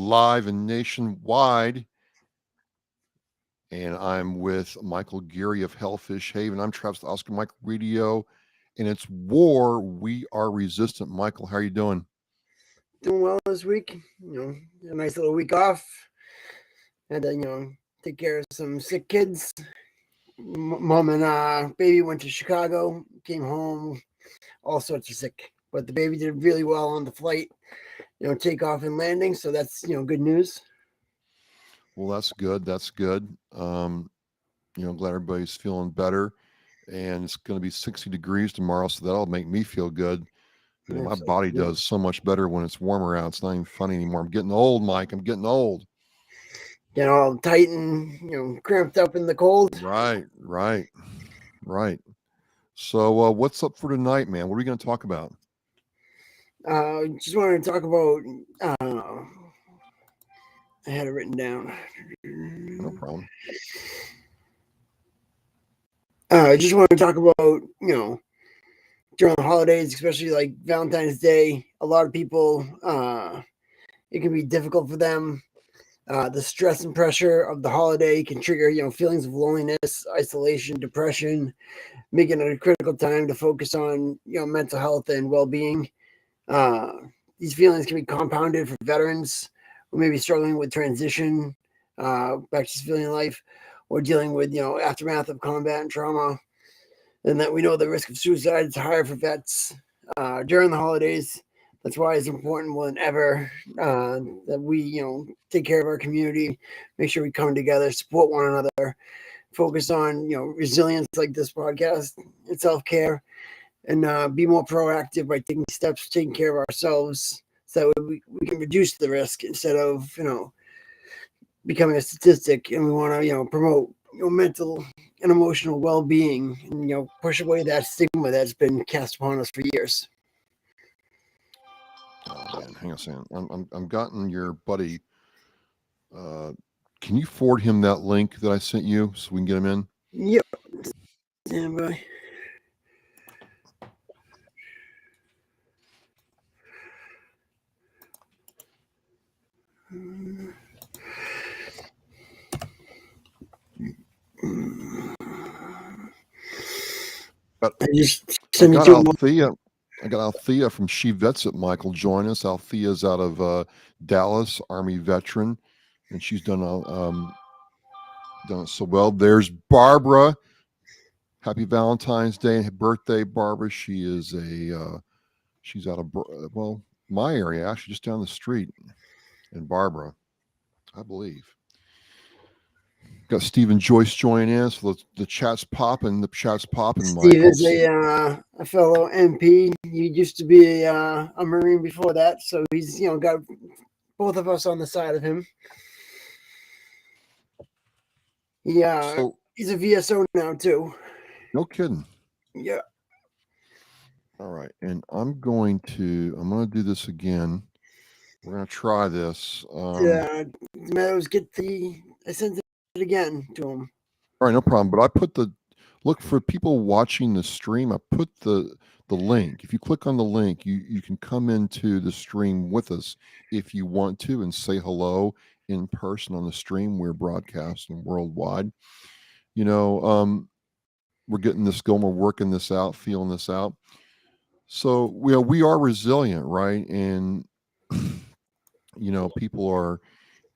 Live and nationwide. And I'm with Michael Geary of Hellfish Haven. I'm Travis Oscar Michael Radio, and it's war. We are resistant. Michael, how are you doing? Doing well this week. A nice little week off. Had to, take care of some sick kids. Mom and baby went to Chicago, came home, all sorts of sick. But the baby did really well on the flight, takeoff and landing. So that's, good news. Well, that's good. That's good. Glad everybody's feeling better. And it's going to be 60 degrees tomorrow, so that'll make me feel good. My body Yeah. does so much better when it's warmer out. It's not even funny anymore. I'm getting old, Mike. I'm getting old. All tight and, cramped up in the cold. Right. So, what's up for tonight, man? What are we going to talk about? Just wanted to talk about, I had it written down. No problem. I just want to talk about, during the holidays, especially like Valentine's Day, a lot of people, it can be difficult for them. The stress and pressure of the holiday can trigger, feelings of loneliness, isolation, depression, making it a critical time to focus on, mental health and well-being. Uh, these feelings can be compounded for veterans who may be struggling with transition back to civilian life or dealing with, aftermath of combat and trauma, and that we know the risk of suicide is higher for vets during the holidays. That's why it's important more than ever that we, take care of our community, make sure we come together, support one another, focus on, resilience like this podcast and self-care, and be more proactive by taking steps, taking care of ourselves, so that we can reduce the risk instead of, becoming a statistic. And we want to, promote, mental and emotional well-being, and push away that stigma that's been cast upon us for years. Oh man, hang on a second. I'm gotten your buddy. Uh, can you forward him that link that I sent you so we can get him in? Yep. Stand by. But I just I sent it got to him. Althea. I got Althea from She Vets It. Michael join us. Althea's out of Dallas, Army veteran, and she's done so well. There's Barbara. Happy Valentine's Day and birthday, Barbara. She is she's out of my area, actually, just down the street in Barbara, I believe. Got Stephen Joyce joining us. So the chat's popping. The chat's popping, Steve Michael. is a fellow MP. He used to be a Marine before that, so he's got both of us on the side of him. Yeah, So he's a VSO now too. no kidding. Yeah. All right, and I'm gonna do this again. We're gonna try this. Meadows, I sent it again to him. All right, no problem. But I put the look for people watching the stream. I put the link. If you click on the link, you can come into the stream with us if you want to and say hello in person on the stream. We're broadcasting worldwide. You know, we're getting this going. We're working this out, feeling this out. So we are resilient, right? And people are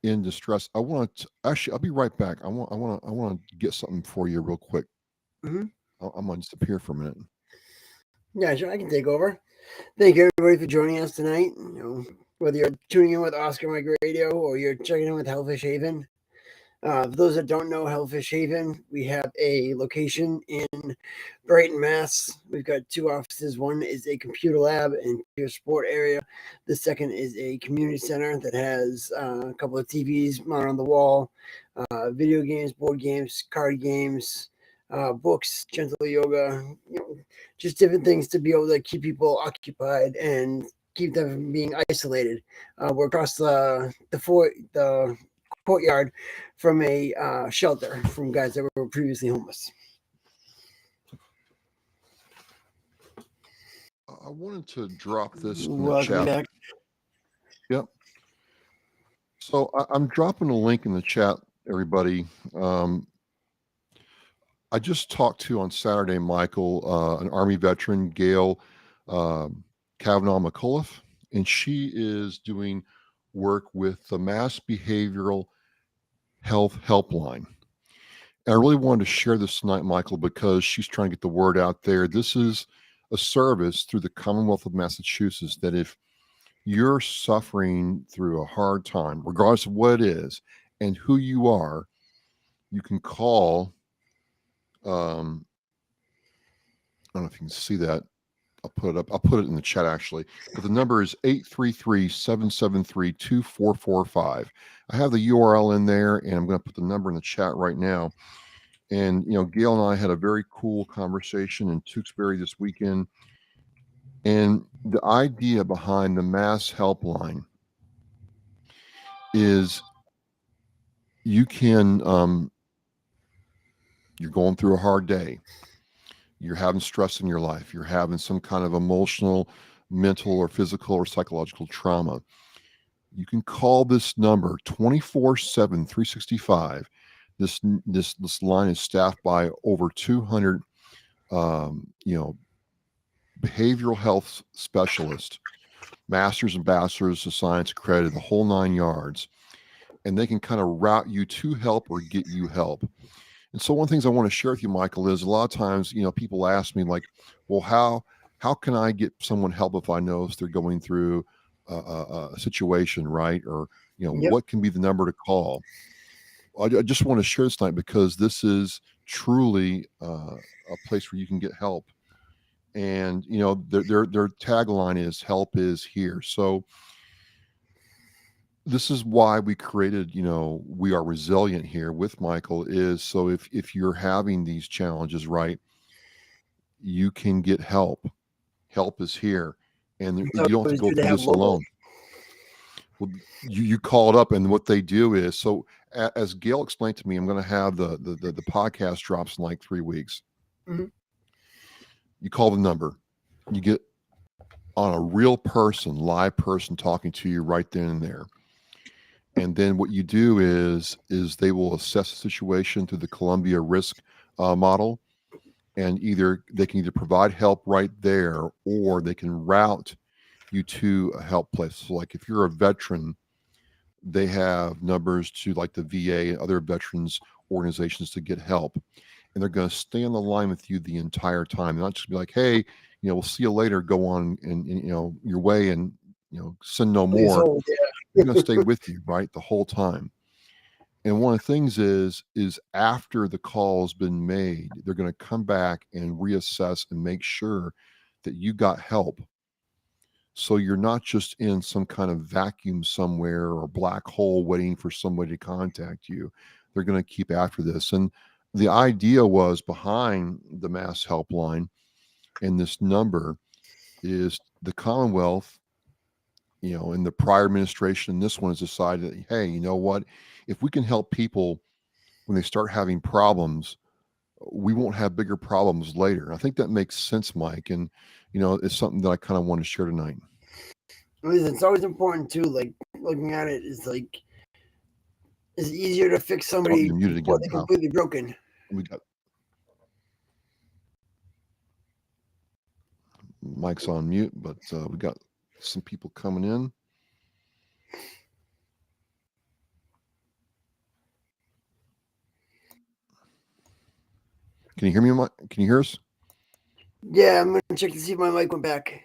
in distress. I want to actually. I'll be right back. I want to get something for you real quick. Mm-hmm. I'm gonna disappear for a minute. Yeah, sure, I can take over. Thank you everybody for joining us tonight. Whether you're tuning in with Oscar Mike Radio or you're checking in with Hellfish Haven. For those that don't know Hellfish Haven, we have a location in Brighton, Mass. We've got two offices. One is a computer lab and your sport area. The second is a community center that has a couple of TVs mounted on the wall, video games, board games, card games, books, gentle yoga, just different things to be able to keep people occupied and keep them from being isolated. We're across the courtyard from a shelter from guys that were previously homeless. I wanted to drop this in the Welcome chat. back. Yep. So I'm dropping a link in the chat, everybody. Um, I just talked to on Saturday, Michael, an Army veteran, Gail um, Kavanaugh McCullough, and she is doing work with the Mass Behavioral Health Helpline. And I really wanted to share this tonight, Michael, because she's trying to get the word out there. This is a service through the Commonwealth of Massachusetts that if you're suffering through a hard time, regardless of what it is and who you are, you can call. I don't know if you can see that. I'll put it up. I'll put it in the chat actually. But the number is 833-773-2445. I have the URL in there, and I'm going to put the number in the chat right now. And Gail and I had a very cool conversation in Tewksbury this weekend. And the idea behind the Mass Helpline is you can you're going through a hard day, you're having stress in your life, you're having some kind of emotional, mental, or physical or psychological trauma. You can call this number 24/7, 365. This line is staffed by over 200 behavioral health specialists, masters and bachelors of science accredited, the whole 9 yards, and they can kind of route you to help or get you help. And so one of the things I want to share with you, Michael, is a lot of times, people ask me like, well, how can I get someone help if I know if they're going through a situation, right? Or, Yep. what can be the number to call? I just want to share this tonight because this is truly a place where you can get help. And, their tagline is help is here. So this is why we created, we are resilient here with Michael, is so if you're having these challenges, right, you can get help. Help is here, and It's you don't have to always go good to through have this local. alone. Well, you call it up, and what they do is, so as Gail explained to me, I'm going to have the podcast drops in like 3 weeks. Mhm. You call the number, you get on a real person, live person talking to you right then and there. And then what you do is they will assess the situation through the Columbia risk model, and they can either provide help right there, or they can route you to a help place. So like if you're a veteran, they have numbers to like the VA and other veterans organizations to get help, and they're going to stay on the line with you the entire time. They're not just be like, hey, we'll see you later, go on and your way, and sin no Please more. hold, They're going to stay with you, right, the whole time. And one of the things is after the call has been made, they're going to come back and reassess and make sure that you got help. So you're not just in some kind of vacuum somewhere or black hole waiting for somebody to contact you. They're going to keep after this. And the idea was behind the Mass Helpline, and this number is the Commonwealth, in the prior administration, this one has decided that, hey, you know what? If we can help people when they start having problems, we won't have bigger problems later. I think that makes sense, Mike. And, it's something that I kind of want to share tonight. It's always important too. Like looking at it is like it's easier to fix somebody You're muted before again, they're pal. completely broken. We got Mike's on mute, but we got some people coming in. Can you hear me, Mike? Can you hear us? Yeah, I'm gonna check to see if my mic went back.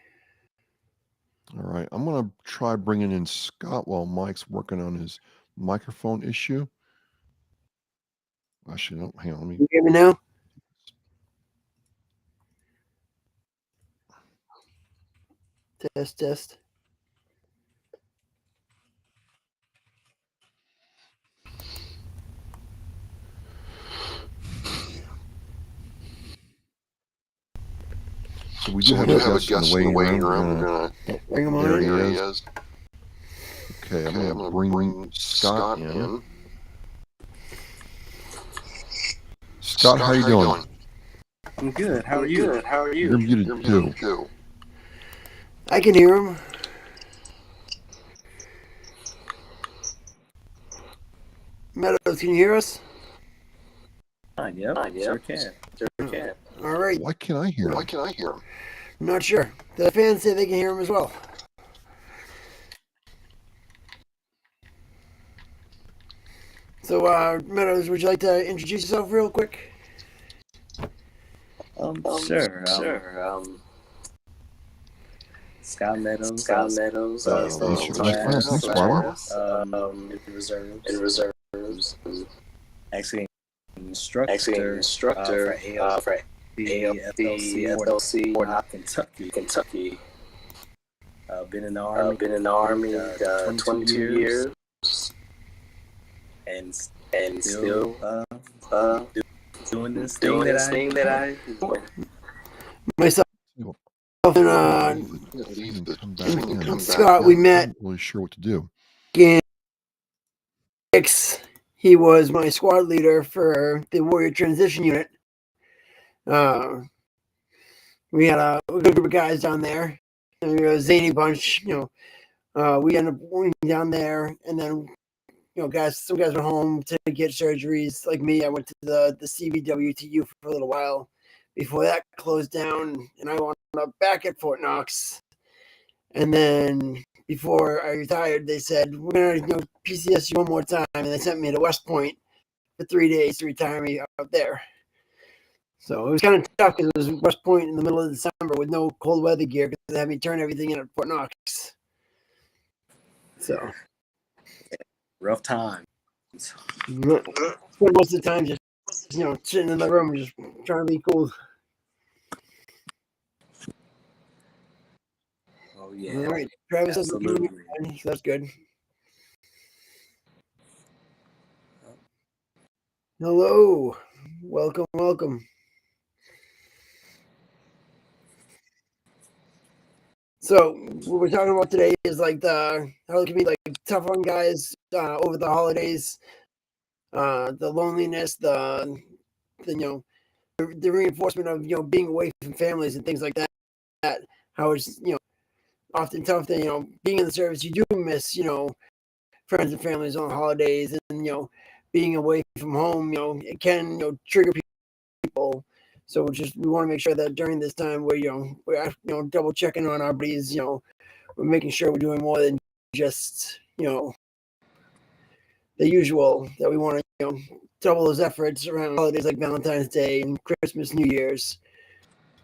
All right, I'm gonna try bringing in Scott while Mike's working on his microphone issue. Actually, no, hang on. Let me. You hear me now? Test. So we do have a guest in the waiting room. We're gonna Bring him on there in. he is. Okay, I'm gonna bring Scott in. Scott, how you doing? I'm good. How are you? You're muted too. I can hear him. Meadows, can you hear us? Yep, sure can. All right. Why can't I hear him? I'm not sure. The fans say they can hear him as well. So, Meadows, would you like to introduce yourself real quick? Sure. Scott Meadows. Thanks, Barbara. In reserves. Actually, an instructor for AFC, FLC, Fort Kentucky. Been in the Army. 22 years. And still doing this thing that I enjoy. Myself and Scott, we met. I'm not really sure what to do. In 6, he was my squad leader for the Warrior Transition Unit. We had a good group of guys down there. We were a zany bunch, we ended up going down there, and then some guys went home to get surgeries. Like me, I went to the CVWTU for a little while before that closed down, and I wound up back at Fort Knox. And then before I retired, they said, we're going to PCS you one more time, and they sent me to West Point for 3 days to retire me out there. So it was kind of tough because it was West Point in the middle of December with no cold weather gear because they had me turn everything in at Fort Knox. So rough time. Spent most of the time just sitting in the room just trying to be cool. Oh yeah. All right, Travis, absolutely. That's good. Hello, welcome. So what we're talking about today is like how it can be like tough on guys over the holidays, the loneliness, the reinforcement of being away from families and things like that. How it's often tough that being in the service you do miss friends and families on holidays, and being away from home it can trigger people. So we want to make sure that during this time we're double checking on our buddies. We're making sure we're doing more than just the usual. That we want to double those efforts around holidays like Valentine's Day and Christmas, New Year's,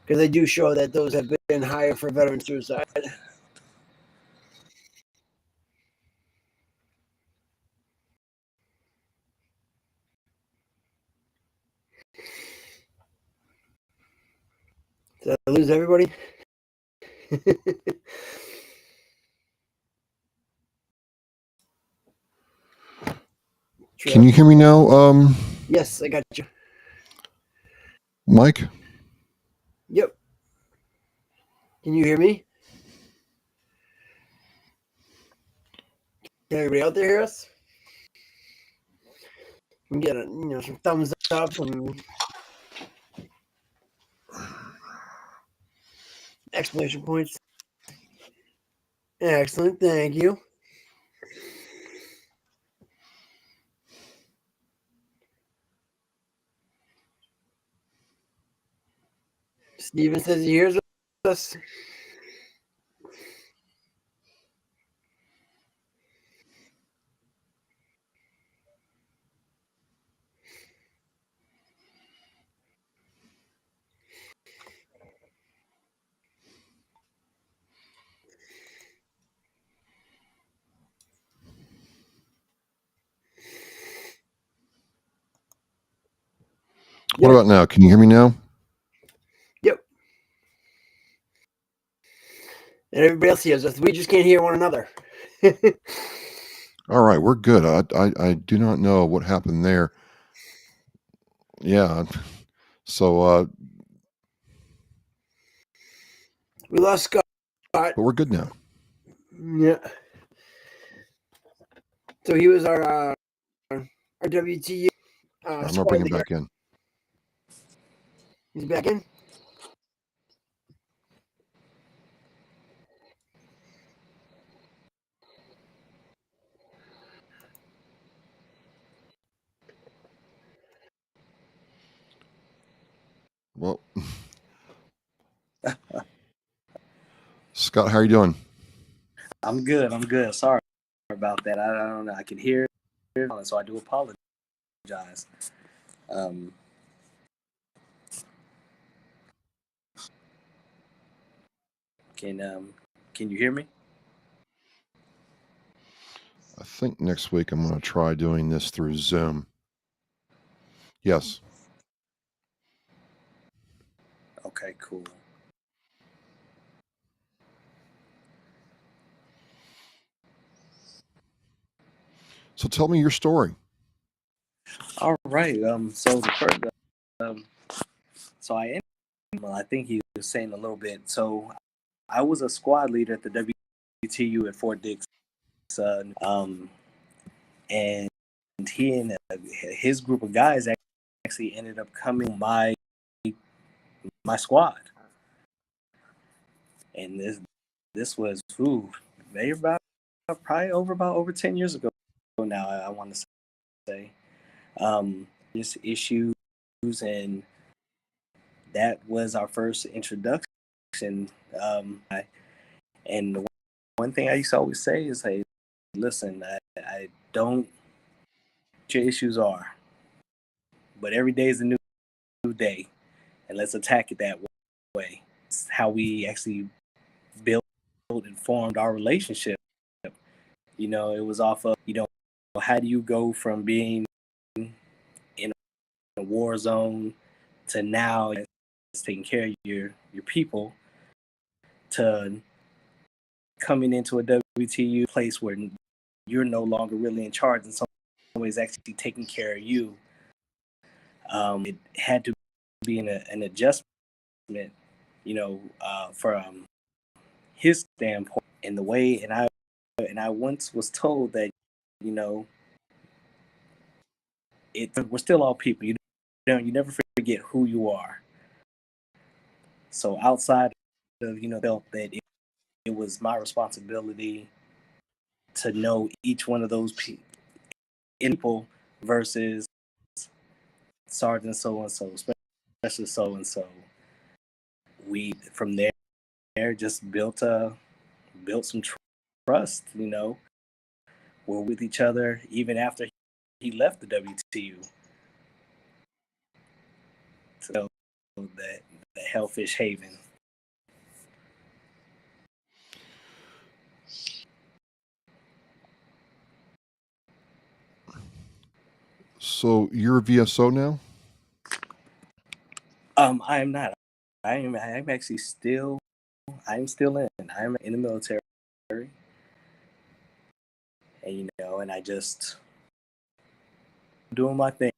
because they do show that those have been higher for veteran suicide. Did I lose everybody? Can you hear me now, Yes, I got you. Mike? Yep. Can you hear me? Can everybody out there hear us? We can get some thumbs up, some exclamation points. Excellent, thank you. Steven says he hears us. What about now? Can you hear me now? Yep. And everybody else hears us. We just can't hear one another. All right, we're good. I do not know what happened there. Yeah. So We lost Scott. but we're good now. Yeah. So he was our WTU. I'm gonna bring him back in. He's back in. Scott, how are you doing? I'm good. I'm good. Sorry about that. I don't know. I can hear it, so I do apologize. Um, can can you hear me? I think next week I'm going to try doing this through Zoom. Yes. Okay, cool. So tell me your story. All right. So the first, um, so I am. Well, I think he was saying a little bit. So I was a squad leader at the WTU at Fort Dix. And he and his group of guys actually ended up coming my squad. And this was maybe probably over 10 years ago now. I want to say just issues, and that was our first introduction. And the one thing I used to always say is, hey, listen, I don't know what your issues are, but every day is a new day, and let's attack it that way. It's how we actually built and formed our relationship. It was off of, how do you go from being in a war zone to now taking care of your people, to coming into a WTU place where you're no longer really in charge, and someone is actually taking care of you. It had to be an adjustment, from his standpoint in the way. And I once was told that, you know, we're still all people. You never forget who you are. So outside of, felt that it was my responsibility to know each one of those people versus Sergeant so and so, Special so and so. We from there just built some trust. We're with each other even after he left the WTU. So that the Hellfish Haven. So you're a VSO now? I am not. I'm actually still. I'm still in. I'm in the military, and I just doing my thing.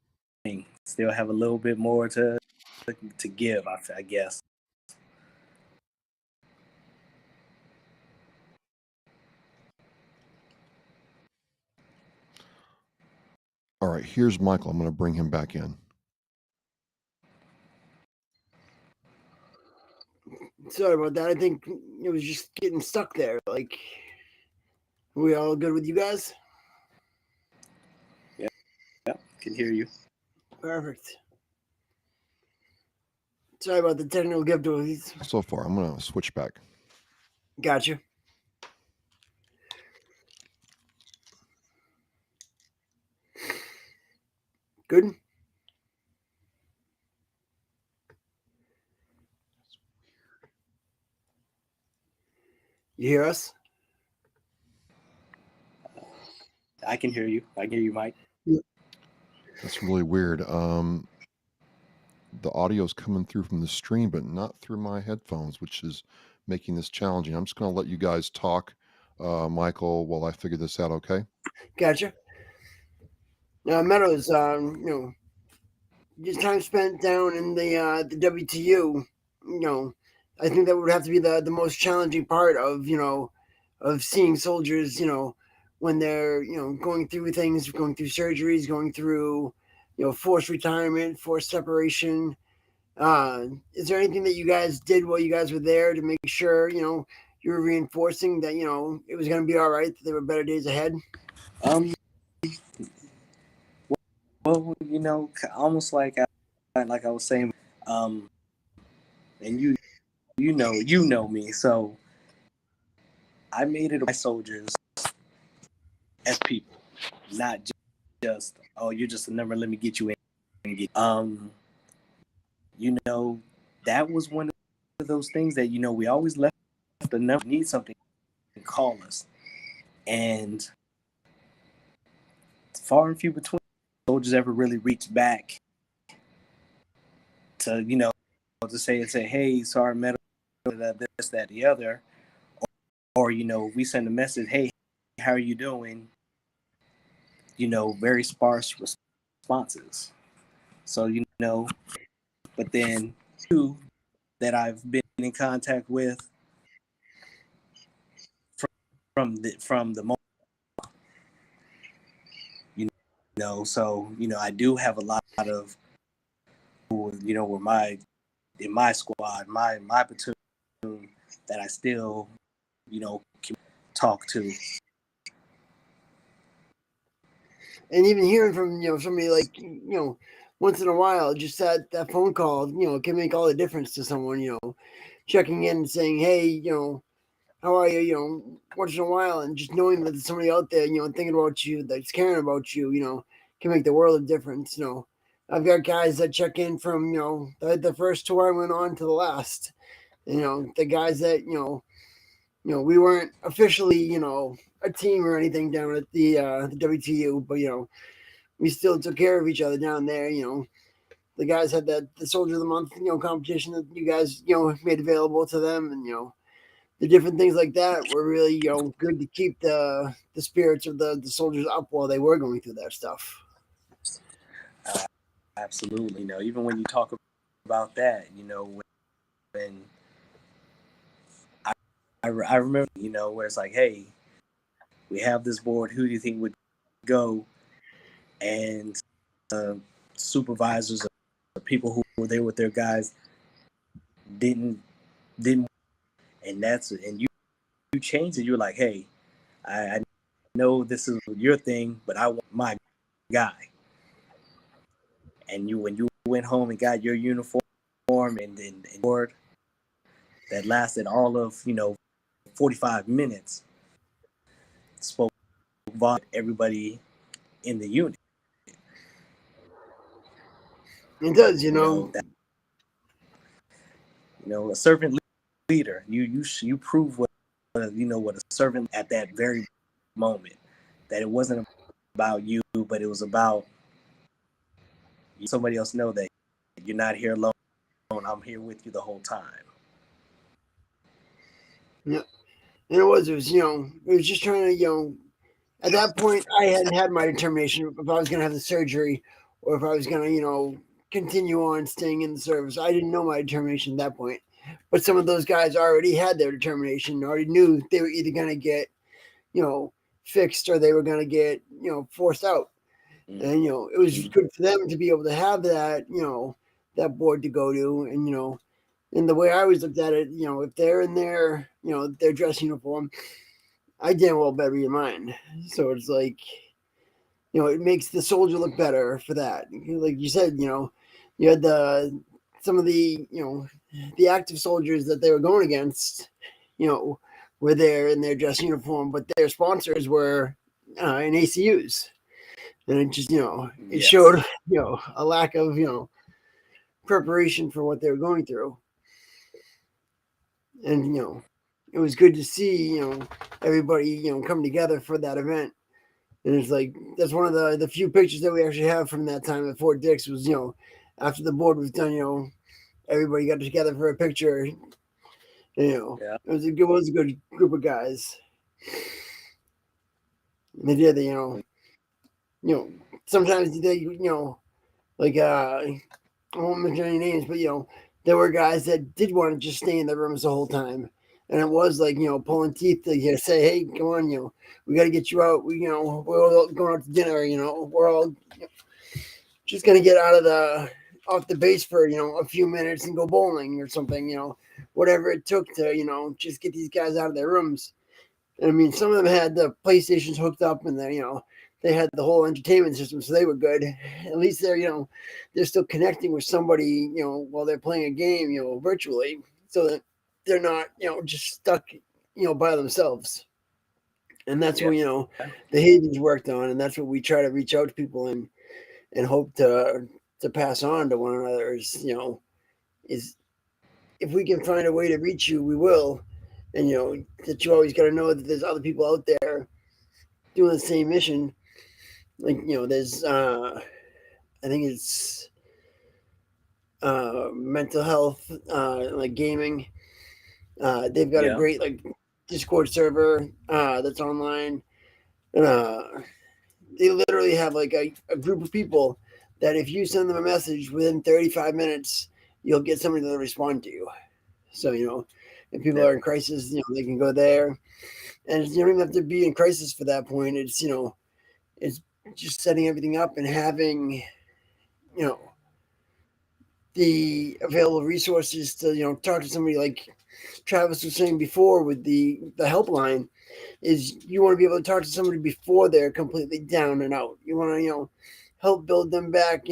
Still have a little bit more to give, I guess. All right, here's Michael. I'm going to bring him back in. Sorry about that. I think it was just getting stuck there. Like, are we all good with you guys? Yeah, can hear you. Perfect. Sorry about the technical difficulties. So far, I'm going to switch back. Gotcha. Good. You hear us? I can hear you. I can hear you, Mike. That's really weird. The audio is coming through from the stream, but not through my headphones, which is making this challenging. I'm just going to let you guys talk, Michael, while I figure this out, okay? Gotcha. Now, Meadows, your time spent down in the WTU, I think that would have to be the most challenging part of of seeing soldiers, when they're going through things, going through surgeries, going through forced retirement, forced separation. Is there anything that you guys did while you guys were there to make sure you were reinforcing that it was going to be all right, that there were better days ahead? Well, almost like I was saying, and you know me, so I made it my soldiers as people, not just, oh, you're just a number, let me get you in and get you know, that was one of those things that, we always left the number, need something, call us. And far and few between soldiers ever really reached back to, to say, hey, sorry, medical, this, that, the other. Or, we send a message, hey, how are you doing? Very sparse responses. So, but then two that I've been in contact with from the moment, so, I do have a lot of, were in my squad, my platoon, that I still, can talk to. And even hearing from somebody like once in a while, just that phone call can make all the difference to someone. Checking in and saying, hey, how are you? Once in a while, and just knowing that there's somebody out there, thinking about you, that's caring about you, can make the world of difference. I've got guys that check in from the first tour I went on to the last. The guys that we weren't officially a team or anything down at the WTU, but we still took care of each other down there. The guys had the Soldier of the Month competition that you guys made available to them, and the different things like that were really good to keep the spirits of the soldiers up while they were going through that stuff. Absolutely. Even when you talk about that, when I remember, where it's like, hey, we have this board, who do you think would go? And supervisors or people who were there with their guys didn't, and you changed it. You're like, hey, I know this is your thing, but I want my guy. And when you went home and got your uniform and board that lasted all of 45 minutes, spoke about everybody in the unit. It does, a servant leader. You prove what what a servant at that very moment, that it wasn't about you, but it was about somebody else know that you're not here alone. I'm here with you the whole time. Yeah, and it was just trying to at that point I hadn't had my determination if I was going to have the surgery or if I was going to continue on staying in the service. I didn't know my determination at that point, but some of those guys already had their determination, already knew they were either going to get fixed or they were going to get forced out. And it was good for them to be able to have that that board to go to. And the way I always looked at it, if they're in their their dress uniform, I damn well better be in mine. So it's like it makes the soldier look better for that. Like you said, you had some of the the active soldiers that they were going against, were there in their dress uniform, but their sponsors were in ACUs. And it just, it showed, a lack of, preparation for what they were going through. And, it was good to see, everybody, come together for that event. And it's like, that's one of the few pictures that we actually have from that time at Fort Dix was, after the board was done, everybody got together for a picture. It was a good group of guys. And they did, sometimes they, like I won't mention any names, but there were guys that did want to just stay in the rooms the whole time, and it was like pulling teeth to say, hey, come on, we got to get you out. We're all going out to dinner. We're all just gonna get off the base for a few minutes and go bowling or something. Whatever it took to just get these guys out of their rooms. And I mean, some of them had the PlayStations hooked up, and they had the whole entertainment system, so they were good. At least they're still connecting with somebody, while they're playing a game, virtually, so that they're not, just stuck by themselves. And that's Yeah. what the Havens worked on, and that's what we try to reach out to people and hope to pass on to one another is if we can find a way to reach you, we will. And that you always got to know that there's other people out there doing the same mission. Like there's I think it's mental health, like gaming. They've got a Yeah. great like Discord server that's online. And, they literally have like a group of people that if you send them a message within 35 minutes, you'll get somebody to respond to you. So if people are in crisis, they can go there, and you don't even have to be in crisis for that point. It's just setting everything up and having you know the available resources to talk to somebody like Travis was saying before with the helpline. Is you want to be able to talk to somebody before they're completely down and out. You want to help build them back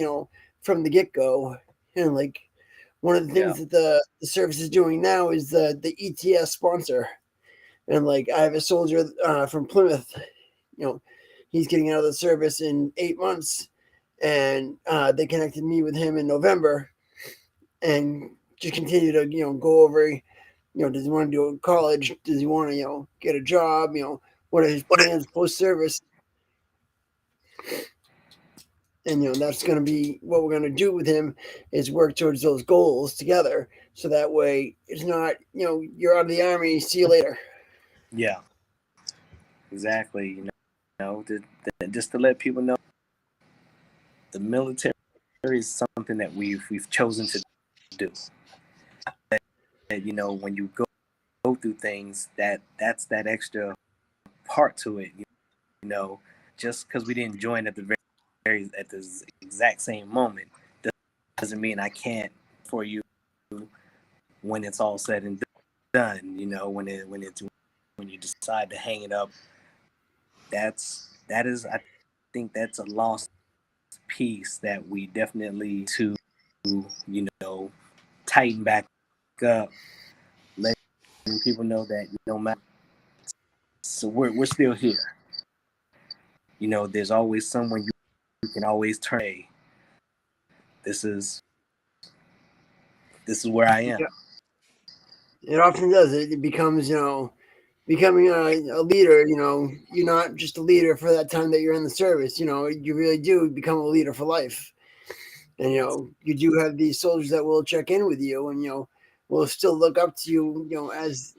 from the get-go. And like one of the things that the service is doing now is the ETS sponsor. And like I have a soldier from Plymouth, he's getting out of the service in 8 months, and they connected me with him in November, and just continue to go over. Does he want to do college? Does he want to get a job? What are his plans post service? And that's going to be what we're going to do with him is work towards those goals together. So that way it's not you're out of the army. See you later. Yeah. Exactly. Just to let people know, the military is something that we've chosen to do. And, when you go through things, that's that extra part to it. Just because we didn't join at the at the exact same moment doesn't mean I can't for you when it's all said and done. When you decide to hang it up, that is I think that's a lost piece that we definitely to tighten back up, letting people know that no matter, so we're still here. There's always someone you can always turn. Hey, this is where I am. Yeah. It often does. It becomes becoming a leader. You're not just a leader for that time that you're in the service. You really do become a leader for life. And you do have these soldiers that will check in with you, and will still look up to you, as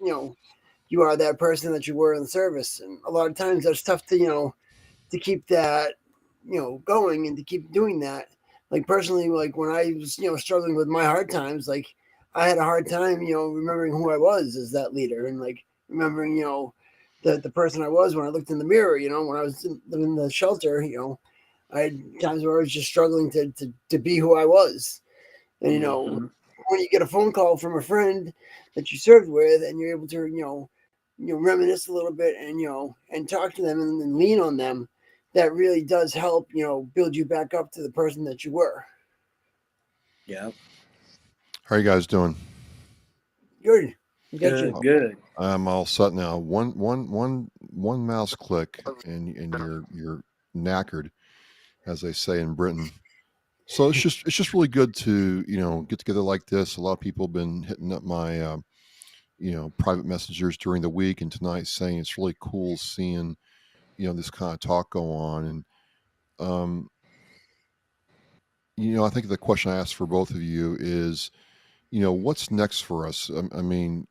you are that person that you were in the service. And a lot of times that's tough to keep that going and to keep doing that. Like personally, like when I was struggling with my hard times, like I had a hard time remembering who I was as that leader, and like remembering the person I was when I looked in the mirror. When I was in the shelter, I had times where I was just struggling to be who I was. And Mm-hmm. when you get a phone call from a friend that you served with, and you're able to reminisce a little bit, and and talk to them and lean on them, that really does help build you back up to the person that you were. Yeah. How are you guys doing? Good. Got you. Good. I'm all set now. One mouse click, and you're knackered, as they say in Britain. So it's just really good to get together like this. A lot of people have been hitting up my private messengers during the week and tonight, saying it's really cool seeing this kind of talk go on. And um, I think the question I asked for both of you is, what's next for us? I mean,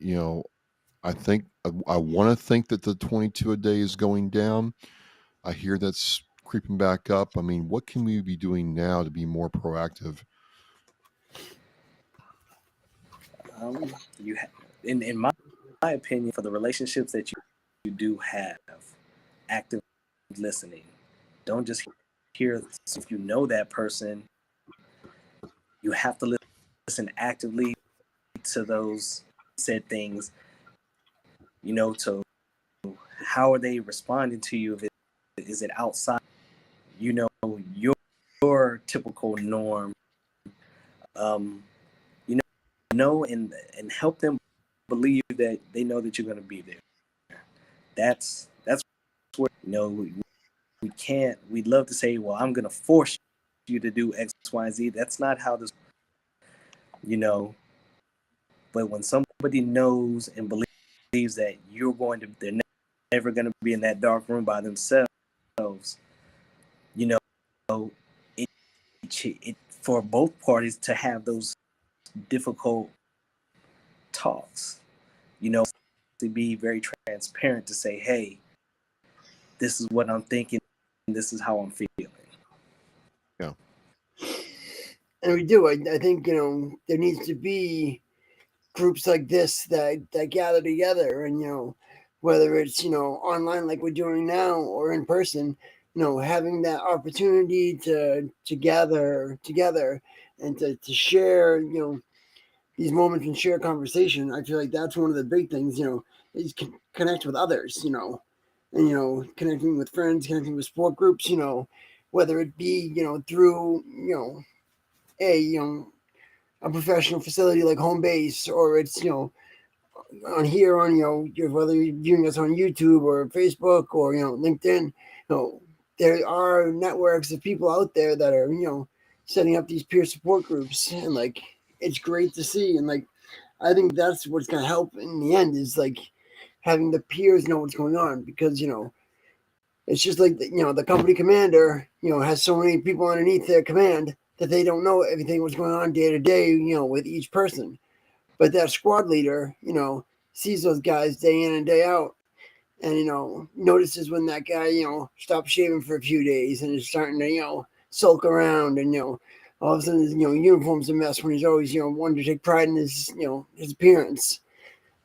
I think I want to think that the 22 a day is going down. I hear that's creeping back up. I mean, what can we be doing now to be more proactive? You in my opinion, for the relationships that you do have, active listening. Don't just hear. If you know that person, you have to listen actively to those said things. To how are they responding to you? Is it outside? You know your typical norm. Um, and help them believe that they know that you're going to be there. That's where we can't. We'd love to say, well, I'm gonna force you to do X, Y, and Z. That's not how this, you know. But when somebody knows and believes that they're never gonna be in that dark room by themselves, you know, it, for both parties to have those difficult talks, to be very transparent to say, hey, this is what I'm thinking, this is how I'm feeling. Yeah. And we do. I think, there needs to be groups like this that gather together, and whether it's online like we're doing now or in person, having that opportunity to gather together and to share these moments and share conversation. I feel like that's one of the big things, is connect with others, and connecting with friends, connecting with sport groups, whether it be through a a professional facility like home base, or it's on here on whether you're viewing us on YouTube or Facebook or LinkedIn. There are networks of people out there that are setting up these peer support groups, and like it's great to see. And like I think that's what's going to help in the end, is like having the peers know what's going on, because it's just like the company commander has so many people underneath their command that they don't know everything what's going on day to day with each person. But that squad leader, sees those guys day in and day out, and notices when that guy, stops shaving for a few days and is starting to, sulk around, and all of a sudden his, uniform's a mess when he's always, wanting to take pride in his, his appearance.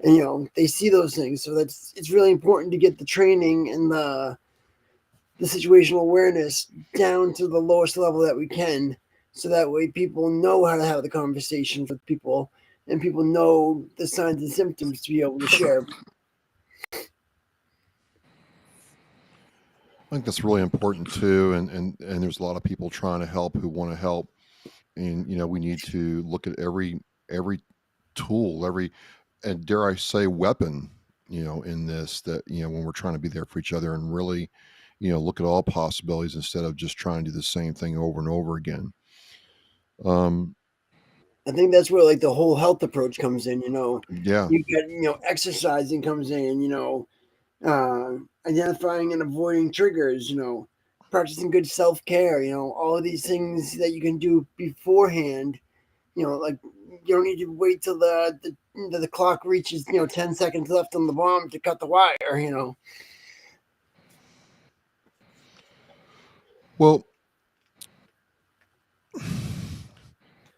And they see those things, so it's really important to get the training and the situational awareness down to the lowest level that we can, so that way people know how to have the conversations with people, and people know the signs and symptoms to be able to share. I think that's really important too, and there's a lot of people trying to help who want to help, and we need to look at every tool, every, and dare I say, weapon, in this, that when we're trying to be there for each other and really, look at all possibilities instead of just trying to do the same thing over and over again. Um, I think that's where like the whole health approach comes in. yeah, You get exercising comes in. Identifying and avoiding triggers. Practicing good self care. All of these things that you can do beforehand. Like you don't need to wait till the clock reaches 10 seconds left on the bomb to cut the wire. well,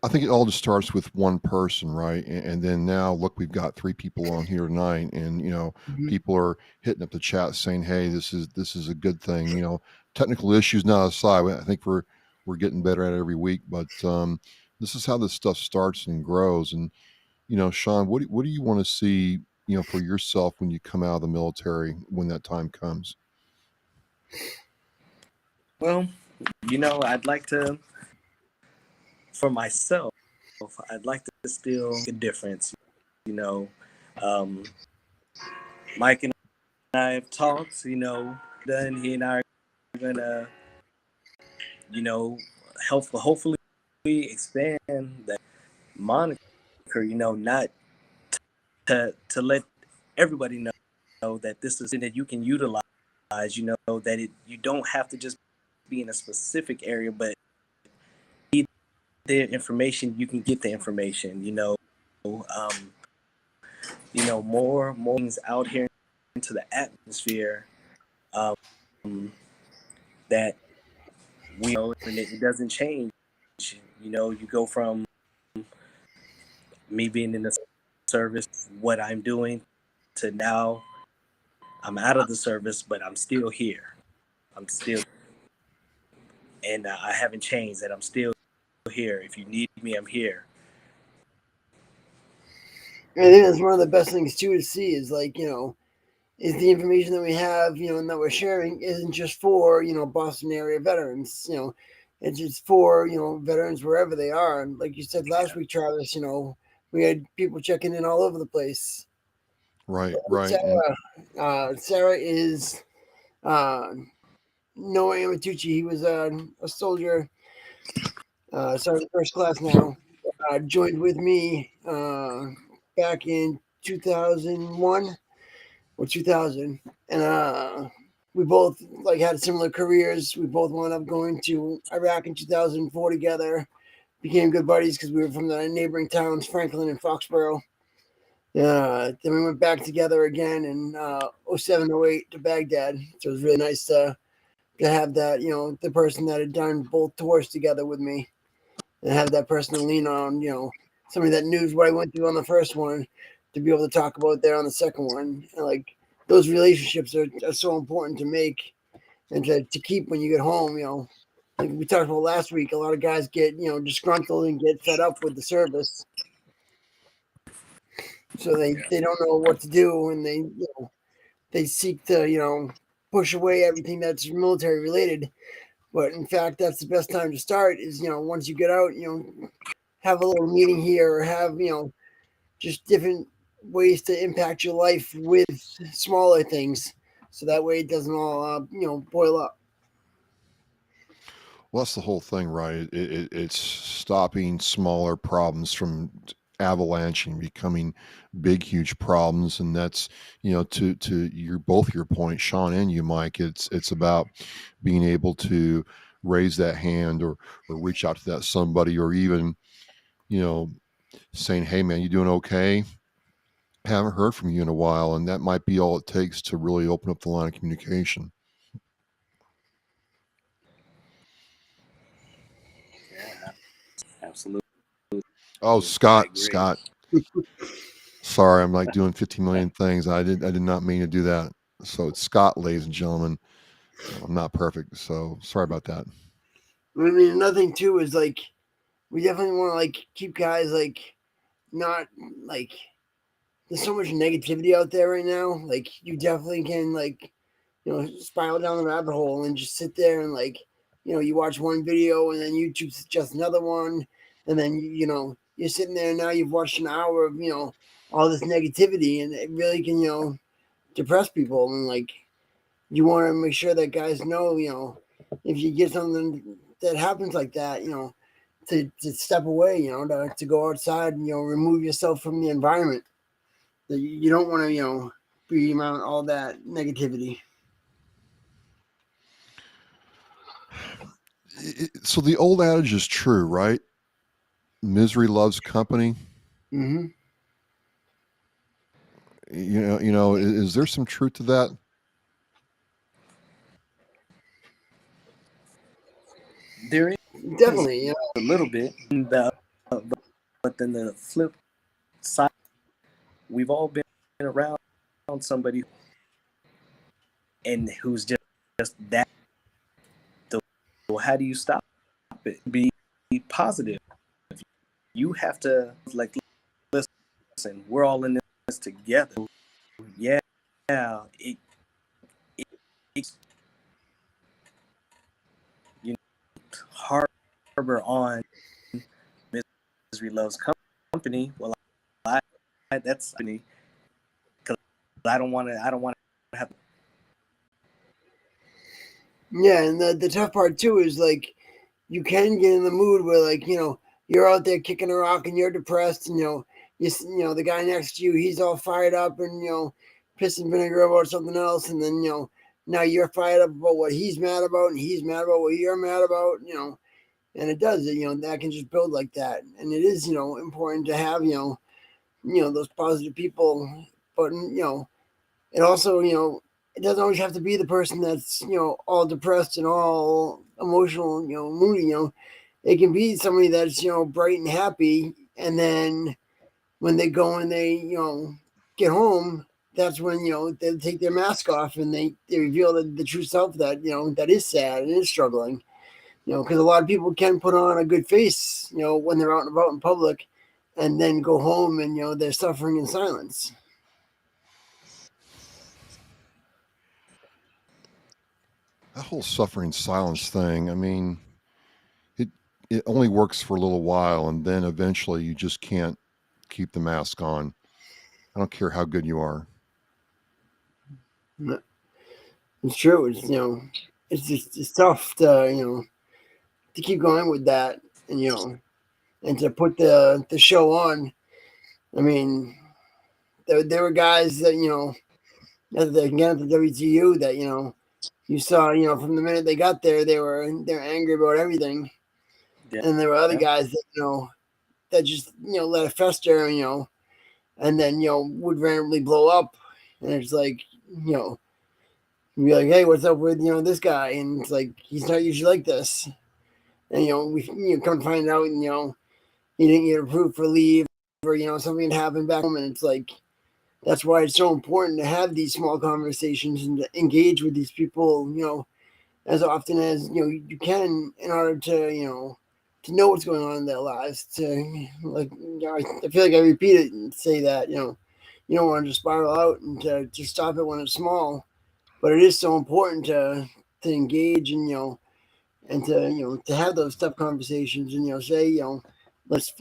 I think it all just starts with one person, right? And then now, look, we've got three people on here tonight, and Mhm. people are hitting up the chat saying, "Hey, this is a good thing." Technical issues now aside, I think we're getting better at it every week. But this is how this stuff starts and grows. And Sean, what do you want to see, for yourself when you come out of the military, when that time comes? Well, I'd like to, for myself, I'd like to still make a difference. You know, um, Mike and I have talked. Done. He and I are gonna, you know, hopefully expand that moniker. Not to let everybody know that this is something that you can utilize. That you don't have to just be in a specific area, but the information, you can get the information. Um, more things out here into the atmosphere, um, that and it doesn't change. You go from me being in the service, what I'm doing, to now I'm out of the service, but I'm still here. I'm still, and I haven't changed. That I'm still here. If you need me, I'm here. And I think that's one of the best things too to see, is like is the information that we have, and that we're sharing isn't just for, Boston area veterans, it's just for, veterans wherever they are. And like you said last week, Travis, we had people checking in all over the place. Right, right. And Sarah is Noah Amatucci. He was a soldier, sergeant first class now. Joined with me back in 2001 or 2000, and we both like had similar careers. We both wound up going to Iraq in 2004 together. Became good buddies because we were from the neighboring towns, Franklin and Foxborough. Then we went back together again in 07, 08 to Baghdad. So it was really nice to have that, the person that had done both tours together with me and have that person to lean on, somebody that knew what I went through on the first one to be able to talk about there on the second one. And like those relationships are so important to make and to keep when you get home, Like we talked about last week, a lot of guys get, disgruntled and get fed up with the service. So they don't know what to do and they seek to, push away everything that's military related. But in fact, that's the best time to start is, once you get out, have a little meeting here or have, just different ways to impact your life with smaller things. So that way it doesn't all, boil up. well, that's the whole thing, right? It's stopping smaller problems from avalanching, becoming big, huge problems, and that's to your both your point, Sean and you, Mike. It's about being able to raise that hand or reach out to that somebody, or even you know saying, "Hey, man, you doing okay? Haven't heard from you in a while," and that might be all it takes to really open up the line of communication. Yeah, absolutely. Oh, I Scott, agree. Scott. Sorry, I'm like doing 50 million things. I did not mean to do that. So it's Scott, ladies and gentlemen. I'm not perfect, so sorry about that. I mean, another thing too is like we definitely want to like keep guys like not like there's so much negativity out there right now. Like you definitely can like spiral down the rabbit hole and just sit there and like you watch one video and then YouTube suggests another one, and then you're sitting there and now you've watched an hour of all this negativity, and it really can depress people. And like you want to make sure that guys know if you get something that happens like that, to step away, to go outside and remove yourself from the environment. That you don't want to be around all that negativity. So the old adage is true, right? Misery loves company. Mm-hmm. Is there some truth to that? There is Definitely, a little bit, but then the flip side, we've all been around somebody and who's just that. So how do you stop it? Be positive. You have to like listen. We're all in this together. Yeah, it it's you know, harbor on misery loves company. Well, that's company because I don't want to. I don't want to have. yeah. And the tough part too is like you can get in the mood where like you're out there kicking a rock and you're depressed, and the guy next to you, he's all fired up and piss and vinegar about something else, and then now you're fired up about what he's mad about and he's mad about what you're mad about, and it does, that can just build like that. And it is important to have those positive people, but it also it doesn't always have to be the person that's all depressed and all emotional, moody. It can be somebody that's bright and happy, and then when they go and they get home, that's when they take their mask off and they reveal the true self that that is sad and is struggling. Because a lot of people can put on a good face when they're out and about in public, and then go home and they're suffering in silence. That whole suffering silence thing, I mean, it it only works for a little while, and then eventually you just can't keep the mask on. I don't care how good you are. It's true. It's just it's tough to to keep going with that, and and to put the show on. I mean, there were guys that again at the WTU that you saw from the minute they got there they're angry about everything, Yeah. and there were other guys that that just let it fester, and then would randomly blow up, and it's like you'd be like, hey, what's up with this guy, and it's like he's not usually like this, and we come to find out, and he didn't get approved for leave, or something happened back home, and it's like that's why it's so important to have these small conversations and to engage with these people, as often as you can in order to to know what's going on in their lives. To like, I feel like I repeat it and say that you don't want to just spiral out and to stop it when it's small, but it is so important to engage and and to to have those tough conversations and say let's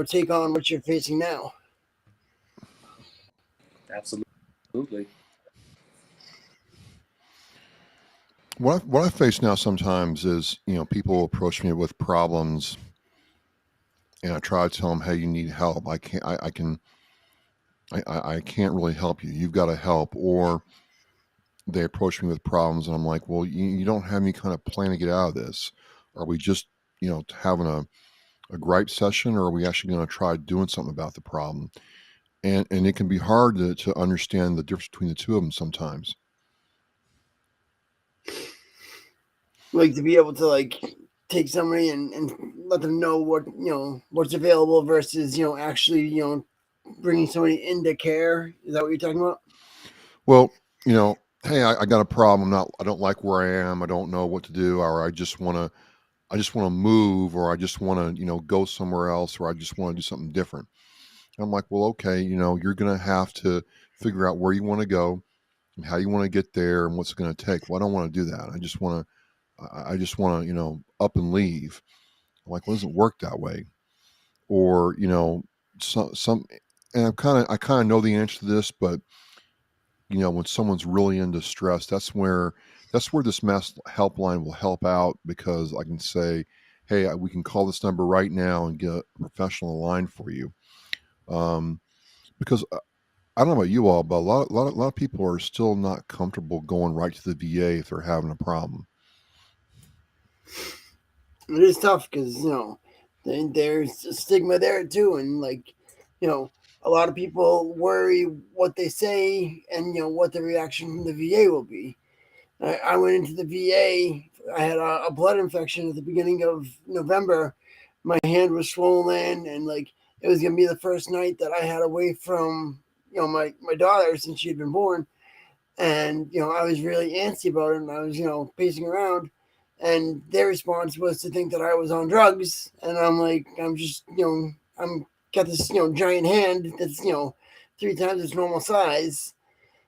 take on what you're facing now. Absolutely. What I face now sometimes is, people approach me with problems, and I try to tell them, "Hey, you need help. I can't really help you. You've got to help." Or they approach me with problems, and I'm like, "Well, you don't have any kind of plan to get out of this. Are we just, having a gripe session, or are we actually going to try doing something about the problem?" And it can be hard to understand the difference between the two of them sometimes. Like to be able to take somebody and let them know what what's available versus actually bringing somebody into care. Is that what you're talking about? Well, hey, I got a problem. I don't like where I am. I don't know what to do, or I just want to move, or I just want to, go somewhere else, or I just want to do something different. And I'm like, well, okay, you're going to have to figure out where you want to go and how you want to get there and what's going to take. Well, I don't want to do that. I just want to, up and leave. I'm like, well, it doesn't work that way. Or, some, and I kind of know the answer to this, but when someone's really in distress, that's where this mass helpline will help out, because I can say, hey, we can call this number right now and get a professional line for you. Because I don't know about you all, but a lot of people are still not comfortable going right to the VA if they're having a problem. It is tough because there's a stigma there too, and a lot of people worry what they say and what the reaction from the VA will be. I went into the VA. I had a blood infection at the beginning of November. My hand was swollen, and it was gonna be the first night that I had away from my daughter since she had been born, and I was really antsy about it, and I was pacing around, and their response was to think that I was on drugs, and I'm like, I'm just I'm got this giant hand that's 3 times its normal size,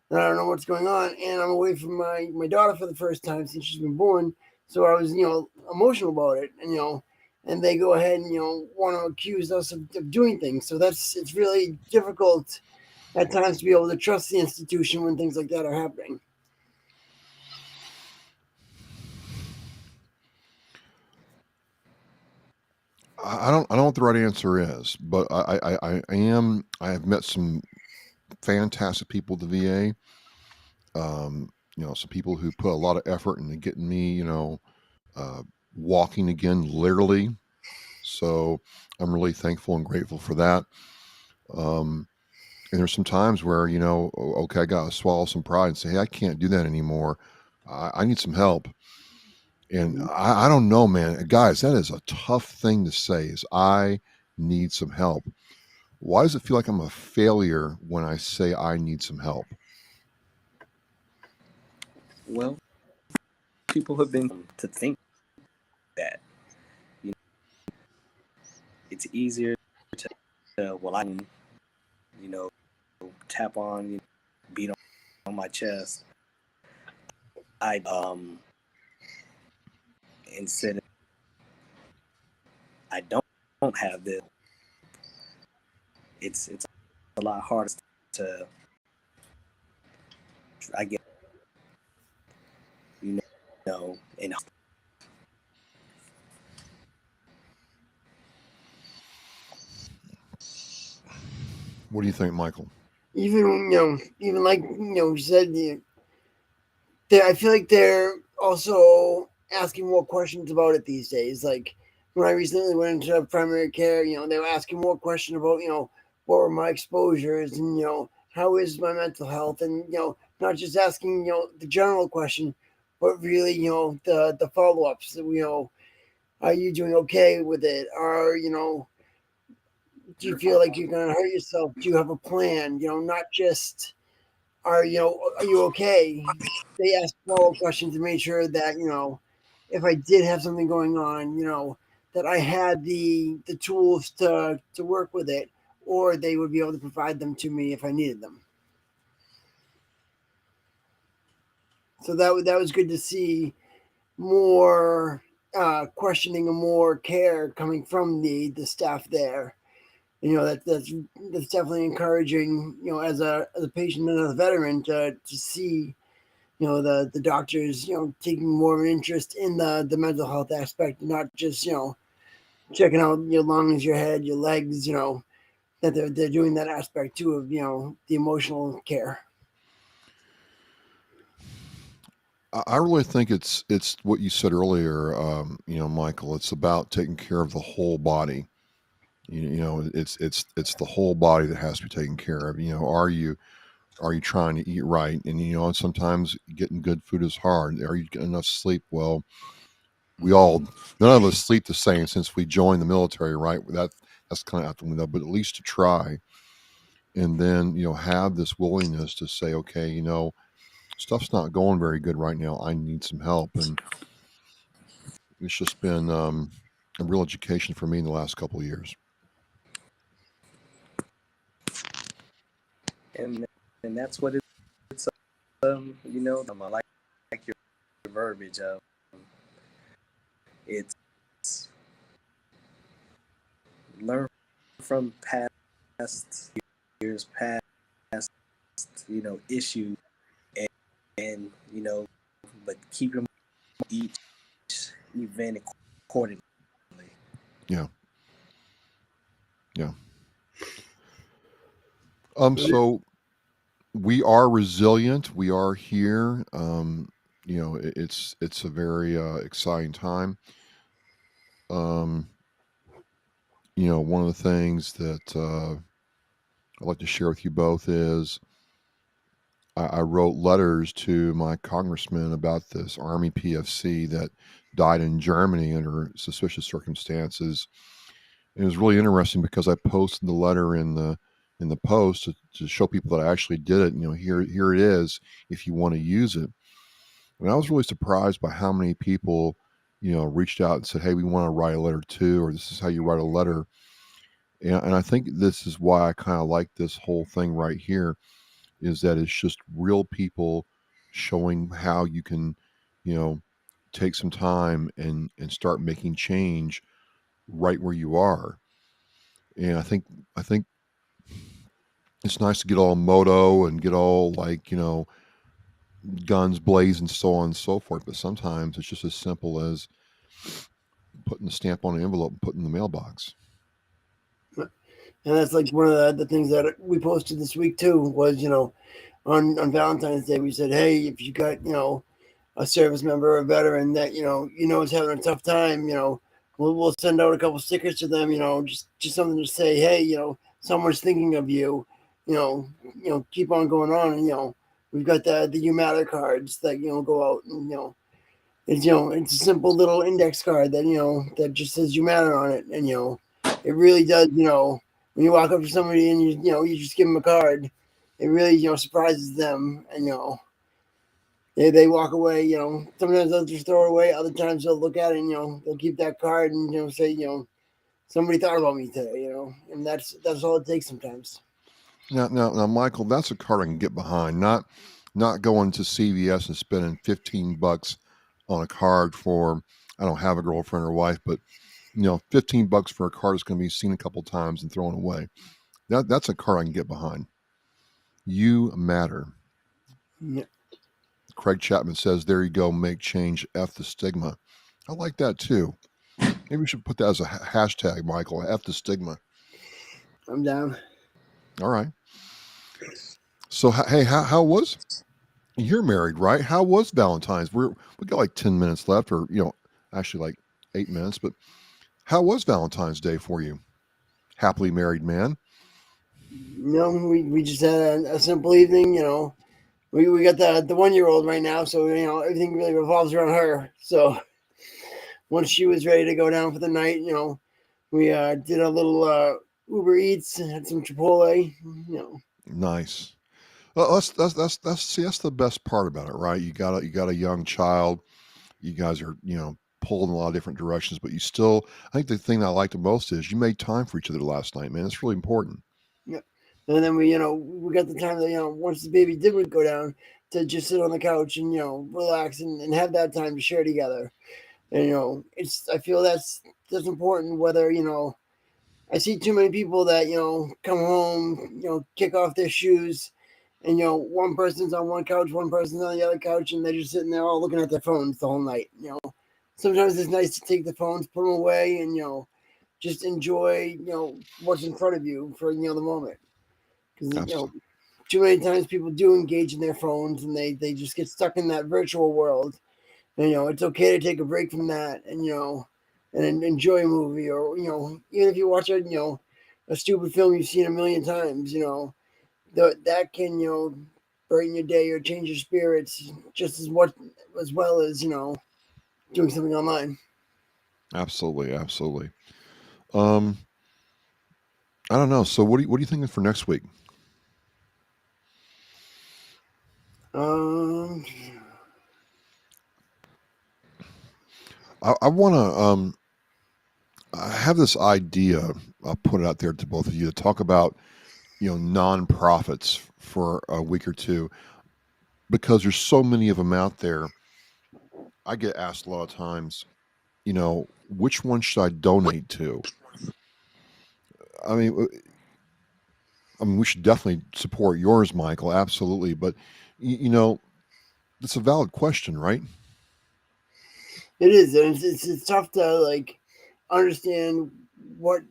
and I don't know what's going on, and I'm away from my daughter for the first time since she's been born, so I was emotional about it, and and they go ahead and want to accuse us of doing things, so it's really difficult at times to be able to trust the institution when things like that are happening. I don't know what the right answer is, but I have met some fantastic people at the VA. Some people who put a lot of effort into getting me, uh, walking again, literally. So I'm really thankful and grateful for that. Um, and there's some times where, okay, I got to swallow some pride and say, hey, I can't do that anymore. I need some help. And I don't know, man, guys, that is a tough thing to say, is I need some help. Why does it feel like I'm a failure when I say I need some help? Well, people have been to think that it's easier to well, I can, you know, tap on, beat on my chest. I instead I don't have this. It's a lot harder to I guess and What do you think, Michael? Even like you said, I feel like they're also asking more questions about it these days. Like when I recently went into primary care, they were asking more questions about what were my exposures and how is my mental health, and not just asking the general question, but really the follow ups. Are you doing okay with it? Do you feel like you're gonna hurt yourself? Do you have a plan? Not just are you okay? They ask follow up questions to make sure that if I did have something going on, that I had the tools to work with it, or they would be able to provide them to me if I needed them. So that was good to see more questioning and more care coming from the staff there. That's definitely encouraging. As a patient and as a veteran to see the doctors taking more of an interest in the mental health aspect, not just checking out your lungs, your head, your legs. That they're doing that aspect too of the emotional care. I really think it's what you said earlier, Michael. It's about taking care of the whole body. It's the whole body that has to be taken care of. Are you trying to eat right? And sometimes getting good food is hard. Are you getting enough sleep? Well, none of us sleep the same since we joined the military, right? That's kind of out the window, but at least to try, and then have this willingness to say, okay, stuff's not going very good right now. I need some help, and it's just been a real education for me in the last couple of years. and and that's what it's I like your verbiage. It's learn from past years, past issues, and but keep your each event accordingly. Yeah, yeah. So we are resilient. We are here. It's a very exciting time. Um, one of the things that I'd like to share with you both is I wrote letters to my congressman about this Army PFC that died in Germany under suspicious circumstances. It was really interesting because I posted the letter in the post to show people that I actually did it. Here it is if you want to use it. And I was really surprised by how many people, reached out and said, "Hey, we want to write a letter too," or "This is how you write a letter." And I think this is why I kind of like this whole thing right here is that it's just real people showing how you can, you know, take some time and start making change right where you are. And I think it's nice to get all moto and get all like, guns blazing, so on and so forth. But sometimes it's just as simple as putting the stamp on an envelope and putting in the mailbox. And that's like one of the things that we posted this week too was on Valentine's Day we said, hey, if you got a service member or a veteran that is having a tough time, we'll send out a couple stickers to them, just something to say, hey, someone's thinking of you, keep on going on, and we've got the You Matter cards that go out, and it's a simple little index card that that just says You Matter on it, and it really does, when you walk up to somebody and you just give them a card, it really surprises them, and they walk away. Sometimes they'll just throw it away. Other times they'll look at it and they'll keep that card and say somebody thought about me today. And that's all it takes sometimes. Now, Michael, that's a card I can get behind. Not going to CVS and spending $15 on a card for I don't have a girlfriend or wife, but $15 for a card is going to be seen a couple times and thrown away. That's a card I can get behind. You matter. Yeah. Craig Chapman says, "There you go, make change, F the stigma." I like that too. Maybe we should put that as a hashtag, Michael. F the stigma. I'm down. All right. So, hey, how was? You're married, right? How was Valentine's? We got like 10 minutes left, or actually like 8 minutes. But how was Valentine's Day for you? Happily married man. We just had a simple evening. We got the 1-year-old right now, so everything really revolves around her. So once she was ready to go down for the night, we did a little Uber Eats, had some Chipotle. Nice. Well, that's the best part about it, right? You got a young child. You guys are pulled in a lot of different directions, but you still. I think the thing that I like the most is you made time for each other last night, man. It's really important. Yeah. And then we got the time that once the baby did go down to just sit on the couch and relax and have that time to share together. And I feel that's important. Whether I see too many people that come home, kick off their shoes, and one person's on one couch, one person's on the other couch, and they're just sitting there all looking at their phones the whole night. Sometimes it's nice to take the phones, put them away, and just enjoy what's in front of you for the moment. Because Absolutely. too many times people do engage in their phones and they just get stuck in that virtual world. And it's okay to take a break from that and enjoy a movie, or even if you watch a stupid film you've seen a million times, that can brighten your day or change your spirits just as well as doing something online. Absolutely. Absolutely. Um, I don't know. So what are you thinking for next week? Um, I want to. I have this idea. I'll put it out there to both of you to talk about nonprofits for a week or two, because there's so many of them out there. I get asked a lot of times, which one should I donate to? I mean, we should definitely support yours, Michael. Absolutely, but it's a valid question, right? it is, and it's tough to understand what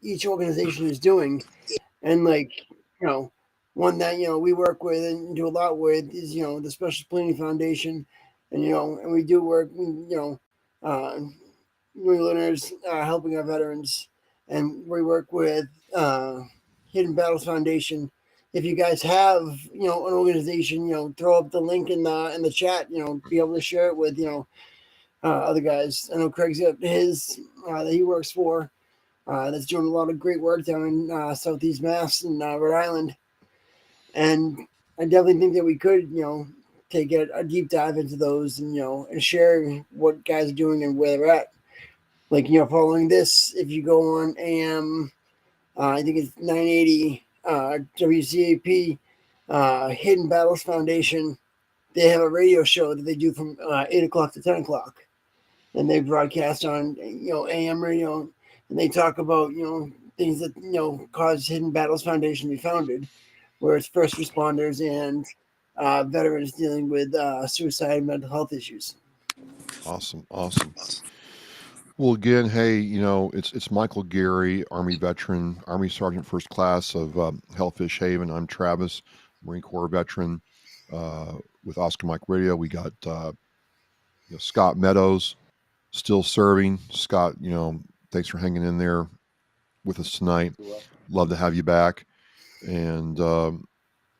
each organization is doing, and one that we work with and do a lot with is the Special Planning Foundation, and we do work uh, New Englanders helping our veterans, and we work with Hidden Battles Foundation. If you guys have an organization, throw up the link in the chat. Be able to share it with other guys. I know Craig's got his that he works for. That's doing a lot of great work down in Southeast Mass and Rhode Island. And I definitely think that we could, take a deep dive into those and, and share what guys are doing and where they're at. Like, following this, if you go on AM, I think it's 980 WCAP, Hidden Battles Foundation, they have a radio show that they do from 8 o'clock to 10 o'clock. And they broadcast on, AM radio, and they talk about, things that, caused Hidden Battles Foundation to be founded, where it's first responders and veterans dealing with suicide and mental health issues. Awesome, awesome. Well, again, hey, it's Michael Gary, Army veteran, Army Sergeant First Class of Hellfish Haven. I'm Travis, Marine Corps veteran. With Oscar Mike Radio, we got Scott Meadows, still serving. Scott, thanks for hanging in there with us tonight. Love to have you back. And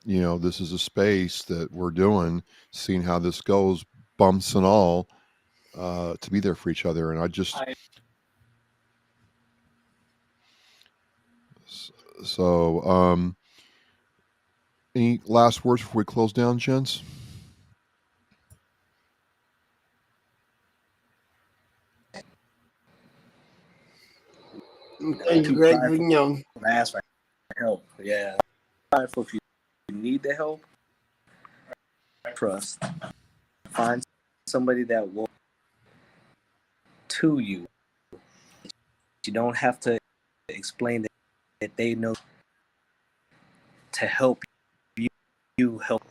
this is a space that we're doing, seeing how this goes, bumps and all, to be there for each other. And I just so any last words before we close down, gents? Thank you, Too Greg. prideful to ask for help. Yeah, prideful. If you need the help, trust. Find somebody that will to you. You don't have to explain that they know to help you help.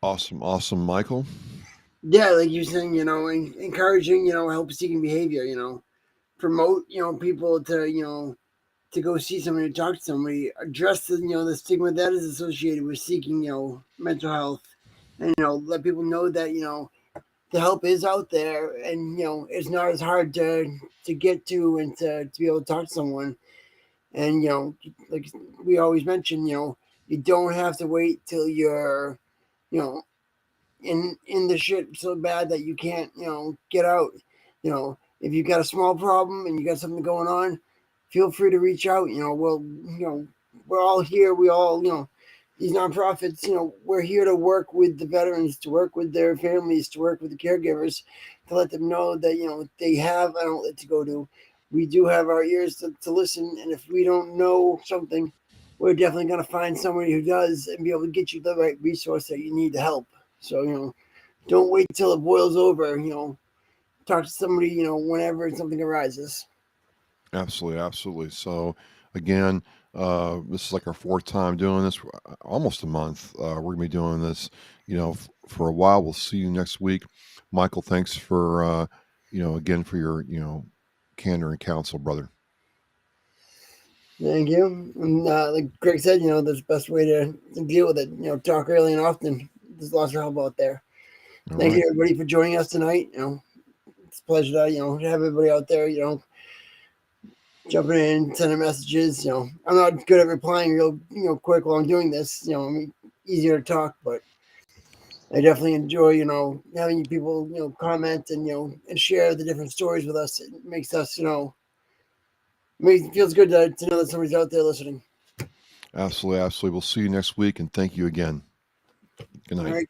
Awesome, Michael. Yeah, like you're saying, encouraging, help-seeking behavior, promote, people to go see somebody, to talk to somebody, address the stigma that is associated with seeking, mental health, and let people know that the help is out there, and it's not as hard to get to and to be able to talk to someone, and like we always mention, you don't have to wait till you're you know in the shit so bad that you can't get out. If you've got a small problem and you got something going on, feel free to reach out. We're all here. We all these nonprofits, we're here to work with the veterans, to work with their families, to work with the caregivers, to let them know that they have an outlet to go to. We do have our ears to listen, and if we don't know something, we're definitely going to find somebody who does and be able to get you the right resource that you need to help. So, don't wait till it boils over, talk to somebody, whenever something arises. Absolutely. So again, this is like our fourth time doing this, almost a month. We're gonna be doing this, for a while. We'll see you next week. Michael, thanks for, again for your, candor and counsel, brother. Thank you. And like Greg said, there's the best way to deal with it. Talk early and often. There's lots of help out there. All Thank right. you, everybody, for joining us tonight. It's a pleasure to, have everybody out there, jumping in, sending messages. I'm not good at replying real, quick while I'm doing this. I'm easier to talk, but I definitely enjoy, having people, comment and, and share the different stories with us. It makes us, it feels good to know that somebody's out there listening. Absolutely. We'll see you next week, and thank you again. Good night. All right.